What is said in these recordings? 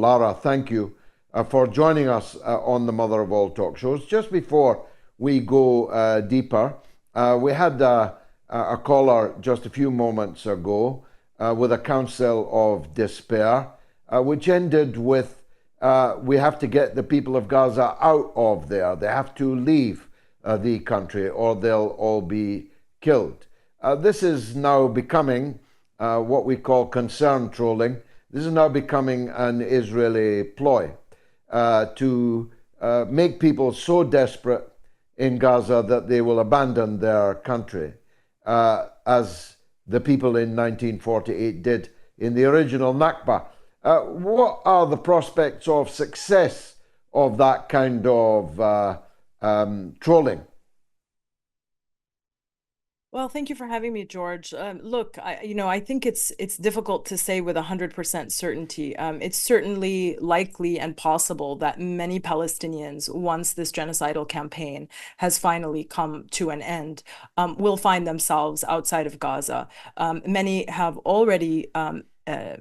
Lara, thank you for joining us on the Mother of All talk shows. Just before we go deeper, we had a caller just a few moments ago with a counsel of despair, which ended with we have to get the people of Gaza out of there. They have to leave the country or they'll all be killed. This is now becoming what we call concern trolling. This is now becoming an Israeli ploy to make people so desperate in Gaza that they will abandon their country, as the people in 1948 did in the original Nakba. What are the prospects of success of that kind of trolling? Well, thank you for having me, George. Look, I think it's difficult to say with 100% certainty. It's certainly likely and possible that many Palestinians, once this genocidal campaign has finally come to an end, will find themselves outside of Gaza. Many have already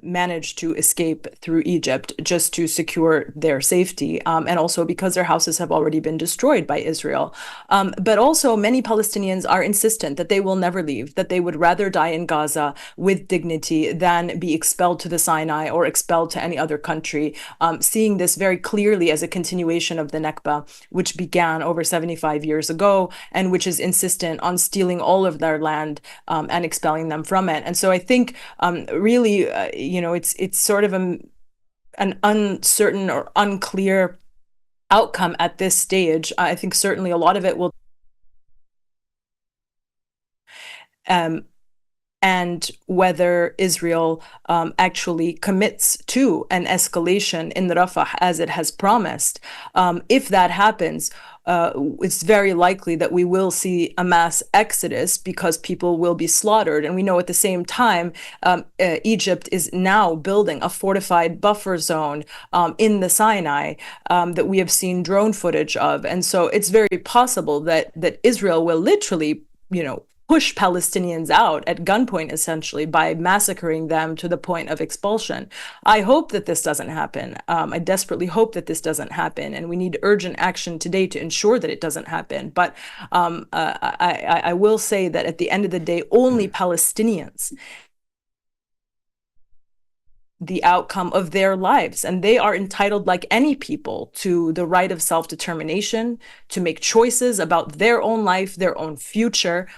managed to escape through Egypt just to secure their safety, and also because their houses have already been destroyed by Israel. But also, many Palestinians are insistent that they will never leave, that they would rather die in Gaza with dignity than be expelled to the Sinai or expelled to any other country, seeing this very clearly as a continuation of the Nakba, which began over 75 years ago and which is insistent on stealing all of their land and expelling them from it. And so I think really, it's sort of an uncertain or unclear outcome at this stage. I think certainly a lot of it will um, and whether Israel actually commits to an escalation in Rafah as it has promised. If that happens, it's very likely that we will see a mass exodus because people will be slaughtered. And we know at the same time, Egypt is now building a fortified buffer zone in the Sinai that we have seen drone footage of. And so it's very possible that Israel will literally, push Palestinians out at gunpoint, essentially, by massacring them to the point of expulsion. I hope that this doesn't happen. I desperately hope that this doesn't happen. And we need urgent action today to ensure that it doesn't happen. But I will say that at the end of the day, only Palestinians the outcome of their lives. And they are entitled, like any people, to the right of self-determination, to make choices about their own life, their own future.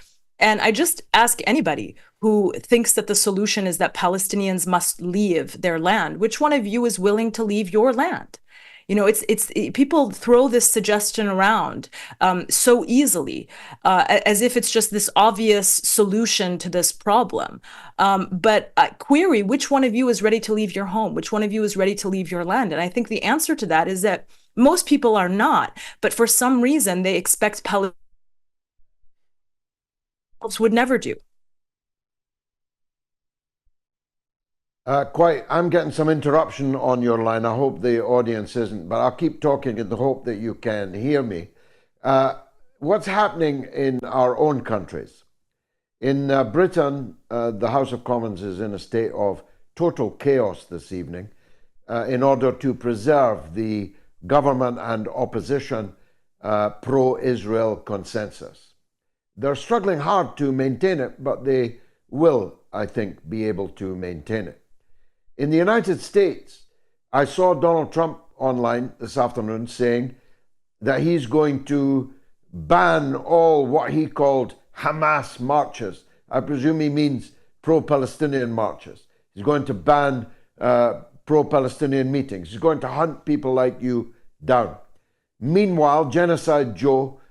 And I just ask anybody who thinks that the solution is that Palestinians must leave their land, which one of you is willing to leave your land? It's people throw this suggestion around so easily, as if it's just this obvious solution to this problem. But query which one of you is ready to leave your home, which one of you is ready to leave your land, and I think the answer to that is that most people are not. But for some reason, they expect Palestinians would never do. I'm getting some interruption on your line. I hope the audience isn't, but I'll keep talking in the hope that you can hear me. What's happening in our own countries? In Britain, the House of Commons is in a state of total chaos this evening in order to preserve the government and opposition pro-Israel consensus. They're struggling hard to maintain it, but they will, I think, be able to maintain it. In the United States, I saw Donald Trump online this afternoon saying that he's going to ban all what he called Hamas marches. I presume he means pro-Palestinian marches. He's going to ban pro-Palestinian meetings. He's going to hunt people like you down. Meanwhile, Genocide Joe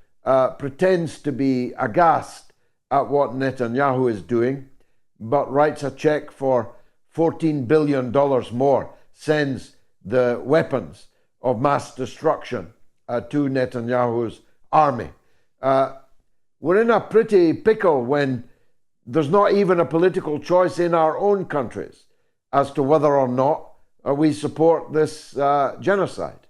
pretends to be aghast at what Netanyahu is doing, but writes a check for $14 billion more, sends the weapons of mass destruction to Netanyahu's army. We're in a pretty pickle when there's not even a political choice in our own countries as to whether or not we support this genocide.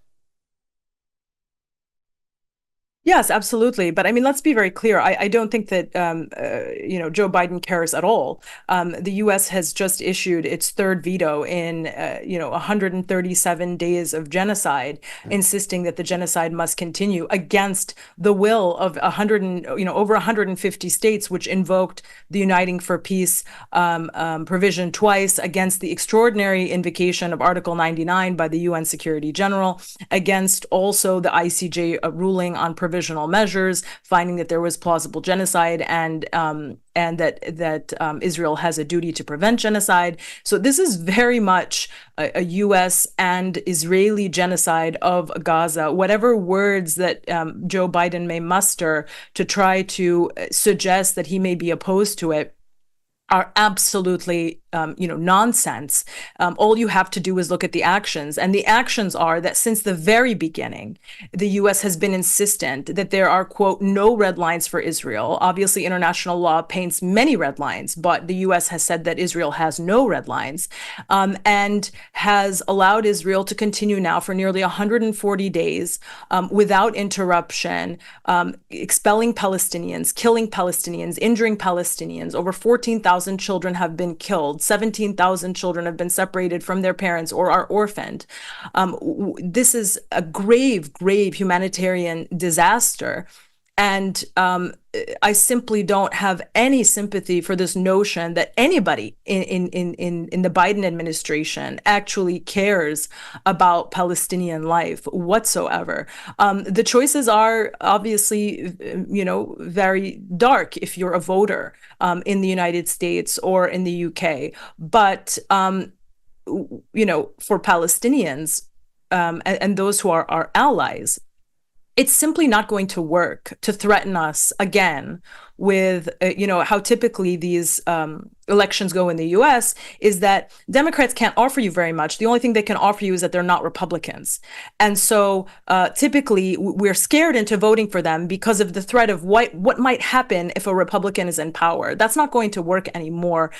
Yes, absolutely. But I mean, let's be very clear. I don't think that Joe Biden cares at all. The U.S. has just issued its third veto in 137 days of genocide, insisting that the genocide must continue against the will of 100 and, over 150 states, which invoked the Uniting for Peace provision twice, against the extraordinary invocation of Article 99 by the UN Security General, against also the ICJ ruling on provisional measures, finding that there was plausible genocide and that Israel has a duty to prevent genocide. So this is very much a U.S. and Israeli genocide of Gaza. Whatever words that Joe Biden may muster to try to suggest that he may be opposed to it are absolutely, nonsense. All you have to do is look at the actions. And the actions are that since the very beginning, the U.S. has been insistent that there are, quote, no red lines for Israel. Obviously, international law paints many red lines, but the U.S. has said that Israel has no red lines, and has allowed Israel to continue now for nearly 140 days without interruption, expelling Palestinians, killing Palestinians, injuring Palestinians. Over 14,000 children have been killed. 17,000 children have been separated from their parents or are orphaned. This is a grave, grave humanitarian disaster. And I simply don't have any sympathy for this notion that anybody in the Biden administration actually cares about Palestinian life whatsoever. The choices are obviously, very dark if you're a voter in the United States or in the UK. But, for Palestinians and those who are our allies, it's simply not going to work to threaten us again with, how typically these elections go in the US is that Democrats can't offer you very much. The only thing they can offer you is that they're not Republicans. And so typically we're scared into voting for them because of the threat of what might happen if a Republican is in power. That's not going to work anymore.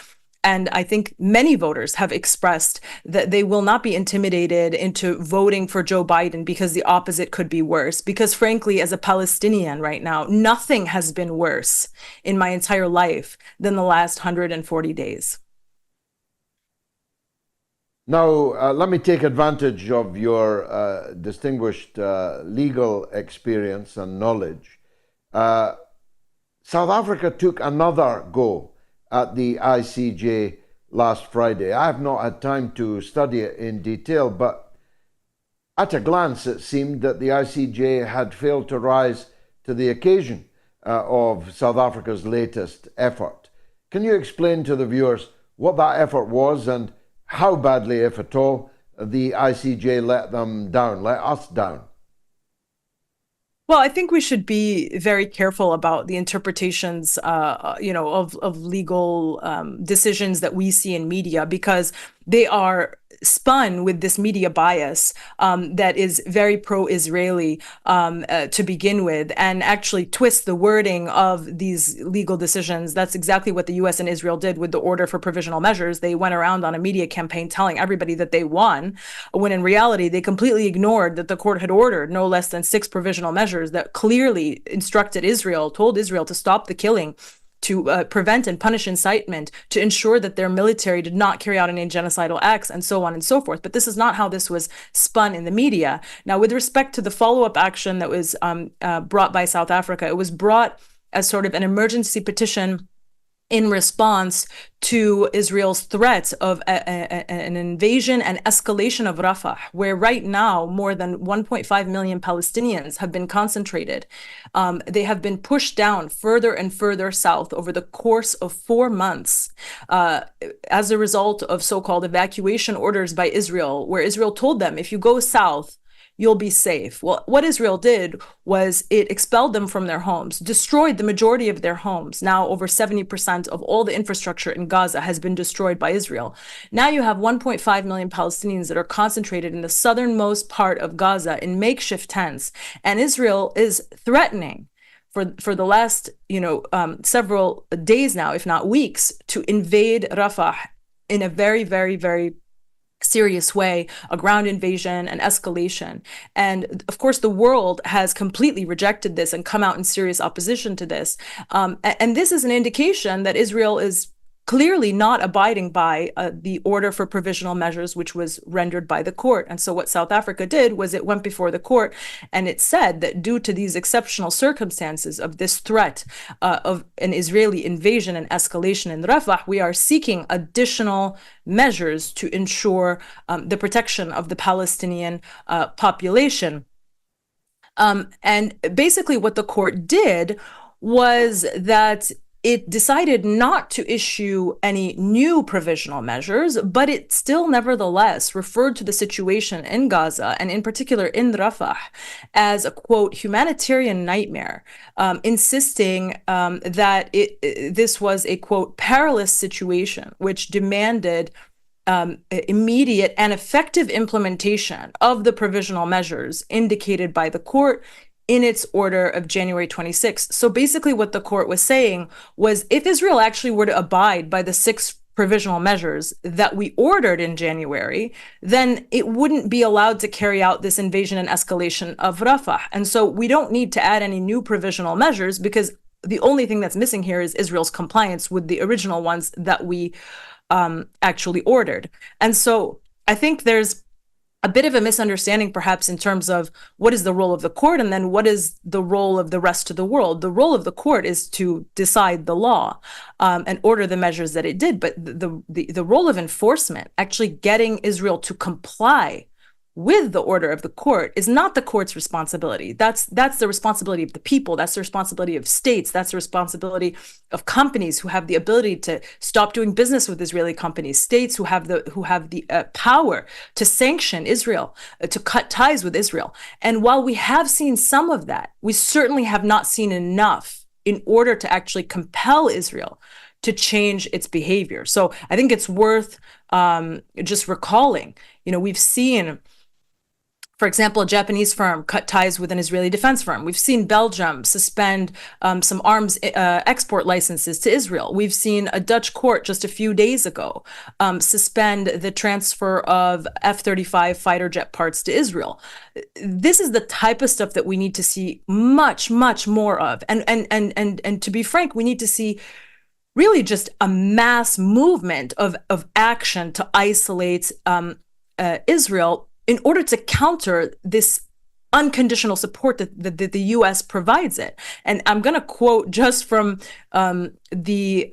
And I think many voters have expressed that they will not be intimidated into voting for Joe Biden because the opposite could be worse. Because frankly, as a Palestinian right now, nothing has been worse in my entire life than the last 140 days. Now, let me take advantage of your distinguished legal experience and knowledge. South Africa took another go at the ICJ last Friday. I have not had time to study it in detail, but at a glance it seemed that the ICJ had failed to rise to the occasion of South Africa's latest effort. Can you explain to the viewers what that effort was and how badly, if at all, the ICJ let them down, let us down? Well, I think we should be very careful about the interpretations, of legal decisions that we see in media, because they are spun with this media bias that is very pro-Israeli to begin with, and actually twist the wording of these legal decisions. That's exactly what the U.S. and Israel did with the order for provisional measures. They went around on a media campaign telling everybody that they won, when in reality they completely ignored that the court had ordered no less than 6 provisional measures that clearly instructed Israel, told Israel to stop the killing, to prevent and punish incitement, to ensure that their military did not carry out any genocidal acts, and so on and so forth. But this is not how this was spun in the media. Now, with respect to the follow-up action that was brought by South Africa, it was brought as sort of an emergency petition in response to Israel's threat of an invasion and escalation of Rafah, where right now more than 1.5 million Palestinians have been concentrated. They have been pushed down further and further south over the course of 4 months as a result of so-called evacuation orders by Israel, where Israel told them, if you go south, you'll be safe. Well, what Israel did was it expelled them from their homes, destroyed the majority of their homes. Now, over 70% of all the infrastructure in Gaza has been destroyed by Israel. Now you have 1.5 million Palestinians that are concentrated in the southernmost part of Gaza in makeshift tents. And Israel is threatening for the last, several days now, if not weeks, to invade Rafah in a very, very, very serious way, a ground invasion, an escalation. And of course, the world has completely rejected this and come out in serious opposition to this. And this is an indication that Israel is clearly not abiding by the order for provisional measures, which was rendered by the court. And so what South Africa did was it went before the court and it said that due to these exceptional circumstances of this threat of an Israeli invasion and escalation in Rafah, we are seeking additional measures to ensure the protection of the Palestinian population. And basically what the court did was that it decided not to issue any new provisional measures, but it still nevertheless referred to the situation in Gaza, and in particular in Rafah, as a, quote, humanitarian nightmare, insisting that this was a, quote, perilous situation, which demanded immediate and effective implementation of the provisional measures indicated by the court in its order of January 26th. So basically what the court was saying was if Israel actually were to abide by the 6 provisional measures that we ordered in January, then it wouldn't be allowed to carry out this invasion and escalation of Rafah. And so we don't need to add any new provisional measures because the only thing that's missing here is Israel's compliance with the original ones that we actually ordered. And so I think there's a bit of a misunderstanding perhaps in terms of what is the role of the court and then what is the role of the rest of the world. The role of the court is to decide the law and order the measures that it did, but the role of enforcement, actually getting Israel to comply with the order of the court, is not the court's responsibility. That's the responsibility of the people. That's the responsibility of states. That's the responsibility of companies who have the ability to stop doing business with Israeli companies. States who have the power to sanction Israel, to cut ties with Israel. And while we have seen some of that, we certainly have not seen enough in order to actually compel Israel to change its behavior. So I think it's worth just recalling. We've seen, for example, a Japanese firm cut ties with an Israeli defense firm. We've seen Belgium suspend some arms export licenses to Israel. We've seen a Dutch court just a few days ago suspend the transfer of F-35 fighter jet parts to Israel. This is the type of stuff that we need to see much, much more of. And to be frank, we need to see really just a mass movement of action to isolate Israel in order to counter this unconditional support that the U.S. provides it. And I'm going to quote just from the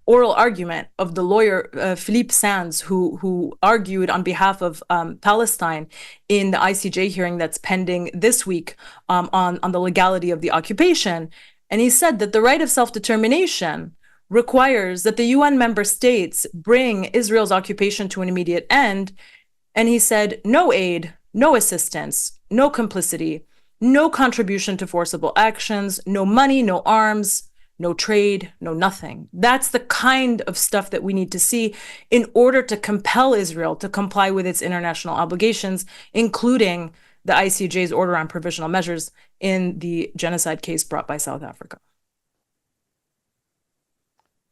oral argument of the lawyer Philippe Sands, who argued on behalf of Palestine in the ICJ hearing that's pending this week on the legality of the occupation. And he said that the right of self-determination requires that the UN member states bring Israel's occupation to an immediate end. And he said, no aid, no assistance, no complicity, no contribution to forcible actions, no money, no arms, no trade, no nothing. That's the kind of stuff that we need to see in order to compel Israel to comply with its international obligations, including the ICJ's order on provisional measures in the genocide case brought by South Africa.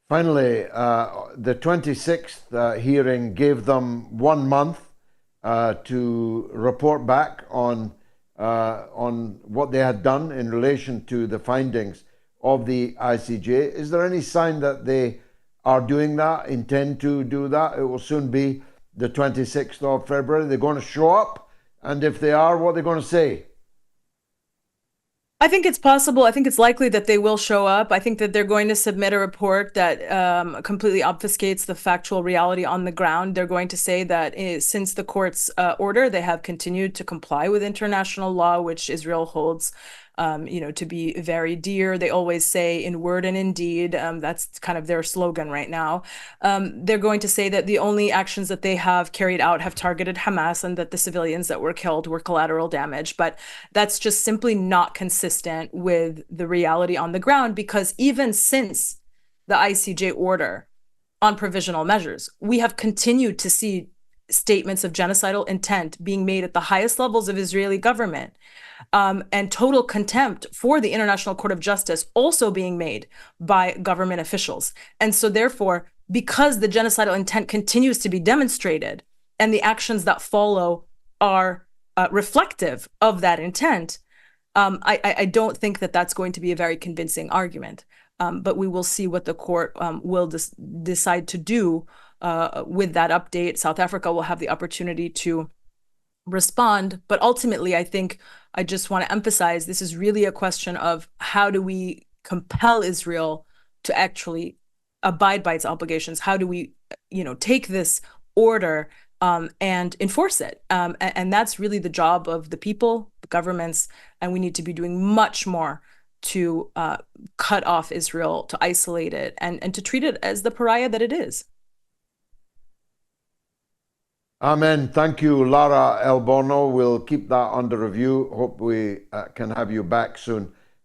Finally, the 26th hearing gave them 1 month to report back on what they had done in relation to the findings of the ICJ. Is there any sign that they are doing that, intend to do that? It will soon be the 26th of February. They're going to show up, and if they are, what are they going to say? I think it's possible. I think it's likely that they will show up. I think that they're going to submit a report that completely obfuscates the factual reality on the ground. They're going to say that since the court's order, they have continued to comply with international law, which Israel holds to be very dear. They always say in word and in deed. That's kind of their slogan right now. They're going to say that the only actions that they have carried out have targeted Hamas and that the civilians that were killed were collateral damage. But that's just simply not consistent with the reality on the ground, because even since the ICJ order on provisional measures, we have continued to see statements of genocidal intent being made at the highest levels of Israeli government. And total contempt for the International Court of Justice also being made by government officials. And so therefore, because the genocidal intent continues to be demonstrated, and the actions that follow are reflective of that intent, I don't think that that's going to be a very convincing argument. But we will see what the court will decide to do with that update. South Africa will have the opportunity to respond. But ultimately, I think I just want to emphasize this is really a question of how do we compel Israel to actually abide by its obligations? How do we, take this order and enforce it? And that's really the job of the people, the governments, and we need to be doing much more to cut off Israel, to isolate it, and to treat it as the pariah that it is. Amen. Thank you, Lara Elborno. We'll keep that under review. Hope we can have you back soon.